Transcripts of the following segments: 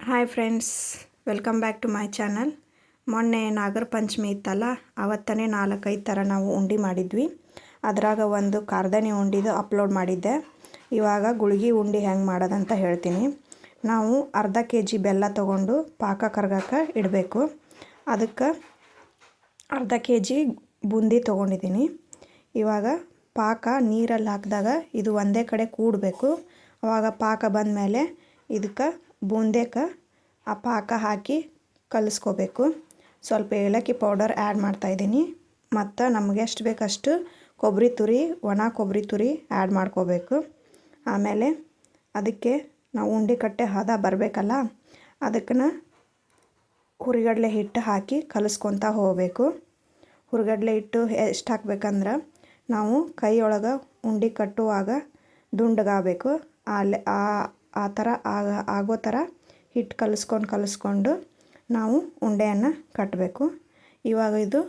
Hi friends, welcome back to my channel. ಮೊನ್ನೆ ನಾಗರ ಪಂಚಮಿ ಇತ್ತಲ್ಲ, ಅವತ್ತನೇ 4-5 ಥರ ನಾವು ಉಂಡೆ ಮಾಡಿದ್ವಿ. ಅದರಾಗ ಒಂದು ಕಾರ್ದನಿ ಉಂಡಿದು ಅಪ್ಲೋಡ್ ಮಾಡಿದ್ದೆ. ಇವಾಗ ಗುಳಿಗೆ ಉಂಡೆ ಹೆಂಗೆ ಮಾಡೋದಂತ ಹೇಳ್ತೀನಿ. ನಾವು ಅರ್ಧ kg ಬೆಲ್ಲ ತೊಗೊಂಡು ಪಾಕ ಕರ್ಗಕ್ಕೆ ಇಡಬೇಕು. ಅದಕ್ಕೆ ಅರ್ಧ kg ಬೂಂದಿ ತೊಗೊಂಡಿದ್ದೀನಿ. ಇವಾಗ ಪಾಕ ನೀರಲ್ಲಿ ಹಾಕಿದಾಗ ಇದು ಒಂದೇ ಕಡೆ ಕೂಡಬೇಕು. ಆವಾಗ ಪಾಕ ಬಂದಮೇಲೆ ಇದಕ್ಕೆ ಬೂಂದಿಗೆ ಆ ಪಾಕ ಹಾಕಿ ಕಲಿಸ್ಕೋಬೇಕು. ಸ್ವಲ್ಪ ಏಲಕ್ಕಿ ಪೌಡರ್ ಆ್ಯಡ್ ಮಾಡ್ತಾಯಿದ್ದೀನಿ. ಮತ್ತು ನಮಗೆ ಎಷ್ಟು ಬೇಕಷ್ಟು ಕೊಬ್ಬರಿ ತುರಿ, ಒಣ ಕೊಬ್ಬರಿ ತುರಿ ಆ್ಯಡ್ ಮಾಡ್ಕೋಬೇಕು. ಆಮೇಲೆ ಅದಕ್ಕೆ ನಾವು ಉಂಡೆ ಕಟ್ಟೆ ಹದ ಬರಬೇಕಲ್ಲ, ಅದಕ್ಕೆ ಹುರಿಗಡಲೆ ಹಿಟ್ಟು ಹಾಕಿ ಕಲಿಸ್ಕೊತಾ ಹೋಗಬೇಕು. ಹುರಿಗಡಲೆ ಹಿಟ್ಟು ಎಷ್ಟು ಹಾಕ್ಬೇಕಂದ್ರೆ, ನಾವು ಕೈಯೊಳಗೆ ಉಂಡೆ ಕಟ್ಟುವಾಗ ದುಂಡಗಾಗಬೇಕು. ಆ ಥರ ಆಗೋ ಥರ ಹಿಟ್ಟು ಕಲಿಸ್ಕೊಂಡು ನಾವು ಉಂಡೆಯನ್ನು ಕಟ್ಟಬೇಕು. ಇವಾಗ ಇದು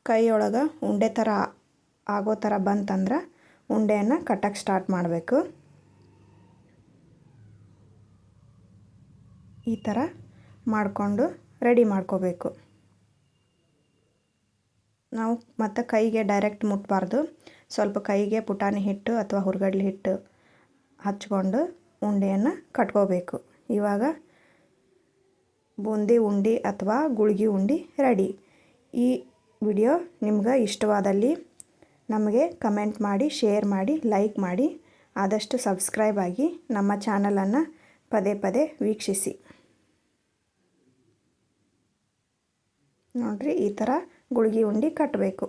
ಕೈಯೊಳಗೆ ಉಂಡೆ ಥರ ಆಗೋ ಥರ ಬಂತಂದ್ರೆ ಉಂಡೆಯನ್ನು ಕಟ್ಟಕ್ಕೆ ಸ್ಟಾರ್ಟ್ ಮಾಡಬೇಕು. ಈ ಥರ ಮಾಡಿಕೊಂಡು ರೆಡಿ ಮಾಡ್ಕೋಬೇಕು. ನಾವು ಮತ್ತು ಕೈಗೆ ಡೈರೆಕ್ಟ್ ಮುಟ್ಟಬಾರ್ದು. ಸ್ವಲ್ಪ ಕೈಗೆ ಪುಟಾಣಿ ಹಿಟ್ಟು ಅಥವಾ ಹುರಿಗಡಲೆ ಹಿಟ್ಟು ಹಚ್ಕೊಂಡು ಉಂಡೆಯನ್ನು ಕಟ್ಕೋಬೇಕು. ಇವಾಗ ಬೂಂದಿ ಉಂಡೆ ಅಥವಾ ಗುಳಿಗೆ ಉಂಡೆ ರೆಡಿ. ಈ ವಿಡಿಯೋ ನಿಮ್ಗೆ ಇಷ್ಟವಾದಲ್ಲಿ ನಮಗೆ ಕಮೆಂಟ್ ಮಾಡಿ, ಶೇರ್ ಮಾಡಿ, ಲೈಕ್ ಮಾಡಿ, ಆದಷ್ಟು ಸಬ್ಸ್ಕ್ರೈಬ್ ಆಗಿ ನಮ್ಮ ಚಾನಲನ್ನು ಪದೇ ಪದೇ ವೀಕ್ಷಿಸಿ. ನೋಡಿರಿ, ಈ ಥರ ಗುಳಿಗೆ ಉಂಡೆ ಕಟ್ಟಬೇಕು.